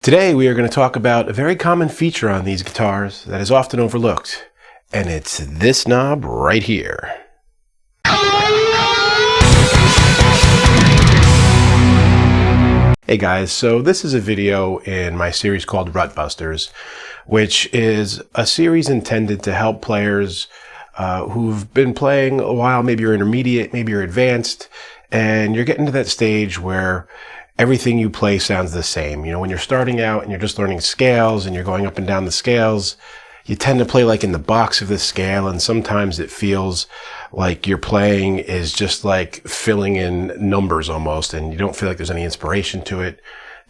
Today we are going to talk about a very common feature on these guitars that is often overlooked, and it's this knob right here. Hey guys, so this is a video in my series called Rut Busters, which is a series intended to help players who've been playing a while. Maybe you're intermediate, maybe you're advanced, and you're getting to that stage where everything you play sounds the same. You know, when you're starting out and you're just learning scales and you're going up and down the scales, you tend to play like in the box of the scale, and sometimes it feels like your playing is just like filling in numbers almost, and you don't feel like there's any inspiration to it.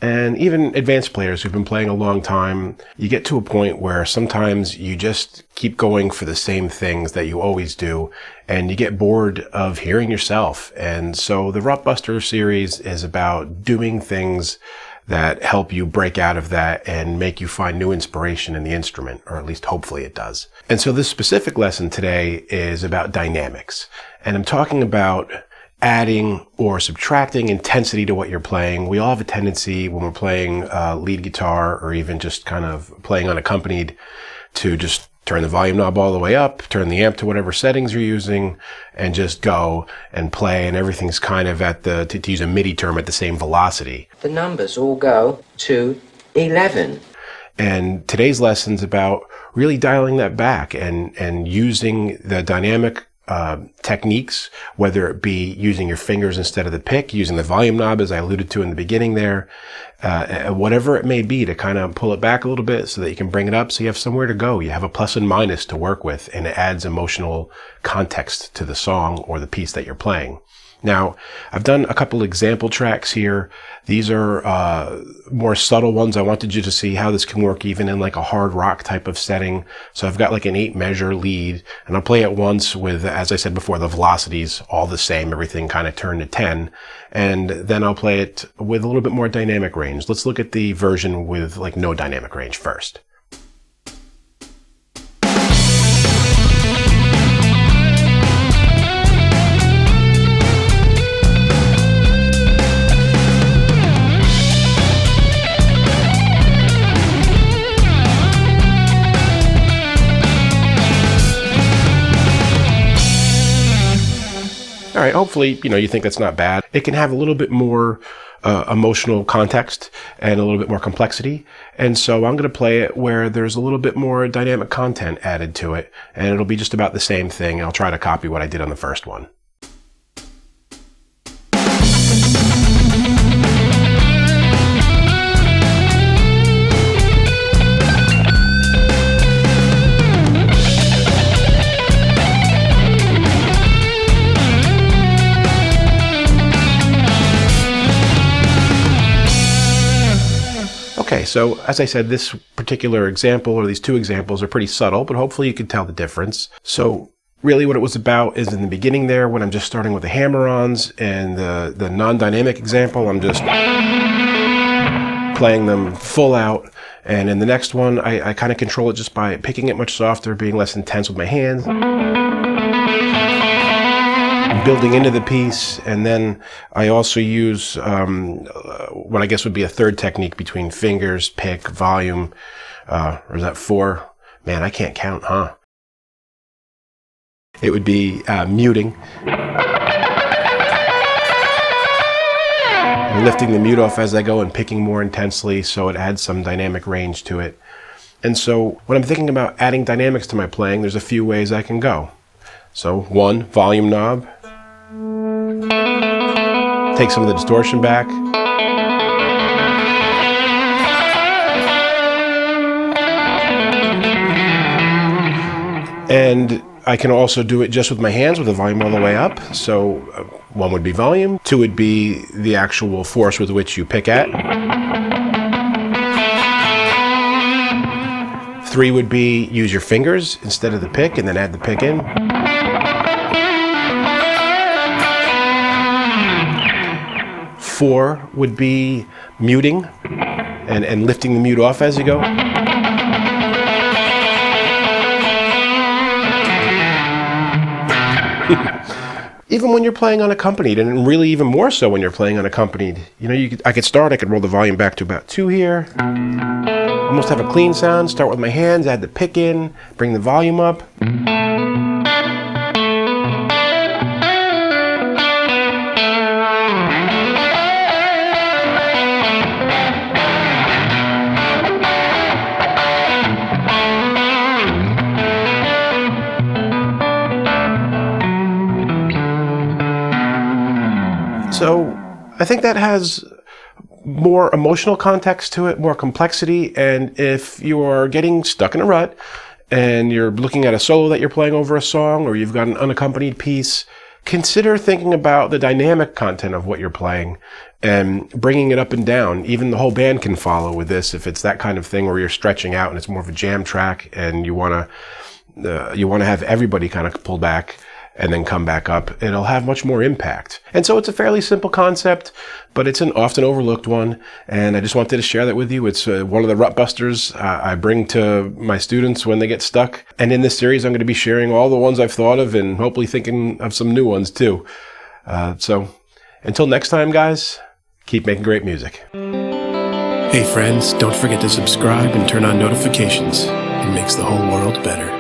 And even advanced players who've been playing a long time, you get to a point where sometimes you just keep going for the same things that you always do, and you get bored of hearing yourself. And so the Rut Buster series is about doing things that help you break out of that and make you find new inspiration in the instrument, or at least hopefully it does. And so this specific lesson today is about dynamics. And I'm talking about adding or subtracting intensity to what you're playing. We all have a tendency when we're playing lead guitar or even just kind of playing unaccompanied to just turn the volume knob all the way up, turn the amp to whatever settings you're using, and just go and play, and everything's kind of at the, to use a MIDI term, at the same velocity. The numbers all go to 11. And today's lesson's about really dialing that back and using the dynamic techniques, whether it be using your fingers instead of the pick, using the volume knob as I alluded to in the beginning there, whatever it may be, to kind of pull it back a little bit so that you can bring it up so you have somewhere to go. You have a plus and minus to work with, and it adds emotional context to the song or the piece that you're playing. Now, I've done a couple example tracks here. These are more subtle ones. I wanted you to see how this can work even in like a hard rock type of setting. So I've got like an 8-measure lead, and I'll play it once with, as I said before, the velocities all the same, everything kind of turned to 10. And then I'll play it with a little bit more dynamic range. Let's look at the version with like no dynamic range first. All right, hopefully, you think that's not bad. It can have a little bit more emotional context and a little bit more complexity. And so I'm going to play it where there's a little bit more dynamic content added to it, and it'll be just about the same thing. I'll try to copy what I did on the first one. Okay, so as I said, this particular example, or these two examples, are pretty subtle, but hopefully you can tell the difference. So really what it was about is in the beginning there, when I'm just starting with the hammer-ons, and the non-dynamic example, I'm just playing them full out. And in the next one, I kind of control it just by picking it much softer, being less intense with my hands, building into the piece. And then I also use what I guess would be a third technique between fingers, pick, volume, or is that 4? Man, I can't count, huh? It would be muting. Lifting the mute off as I go and picking more intensely so it adds some dynamic range to it. And so when I'm thinking about adding dynamics to my playing, there's a few ways I can go. So 1, volume knob. Take some of the distortion back. And I can also do it just with my hands with the volume all the way up. So 1 would be volume, 2 would be the actual force with which you pick at. 3 would be use your fingers instead of the pick and then add the pick in. 4 would be muting and lifting the mute off as you go. even when you're playing unaccompanied, and really even more so when you're playing unaccompanied. You know, I could roll the volume back to about 2 here. Almost have a clean sound. Start with my hands, add the pick in, bring the volume up. So I think that has more emotional context to it, more complexity. And if you are getting stuck in a rut and you're looking at a solo that you're playing over a song, or you've got an unaccompanied piece, consider thinking about the dynamic content of what you're playing and bringing it up and down. Even the whole band can follow with this if it's that kind of thing where you're stretching out and it's more of a jam track and you want to have everybody kind of pull back and then come back up. It'll have much more impact. And so it's a fairly simple concept, but it's an often overlooked one. And I just wanted to share that with you. It's one of the rut busters I bring to my students when they get stuck. And in this series, I'm going to be sharing all the ones I've thought of and hopefully thinking of some new ones too. So until next time, guys, keep making great music. Hey friends, don't forget to subscribe and turn on notifications. It makes the whole world better.